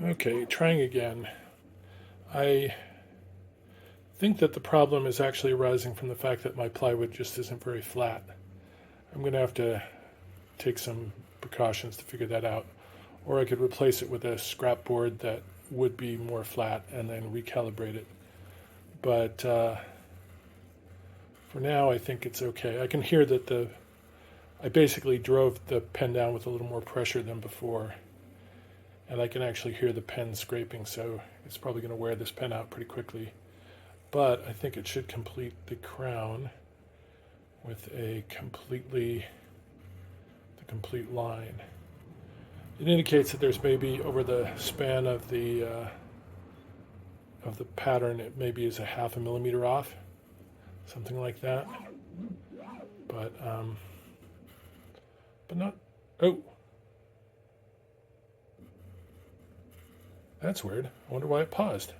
Okay, trying again. I think that the problem is actually arising from the fact that my plywood just isn't very flat. I'm going to have to take some precautions to figure that out. Or I could replace it with a scrap board that would be more flat and then recalibrate it. But for now, I think it's okay. I can hear that I basically drove the pen down with a little more pressure than before. And I can actually hear the pen scraping, so it's probably going to wear this pen out pretty quickly. But I think it should complete the crown with the complete line. It indicates that there's maybe over the span of the pattern, it maybe is a 0.5 millimeter off, something like that. But not. Oh, that's weird. I wonder why it paused.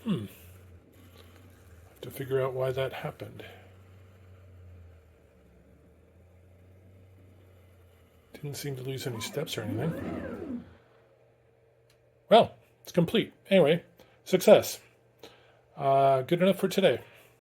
Have to figure out why that happened. Didn't seem to lose any steps or anything. Well, it's complete. Anyway, success. Good enough for today.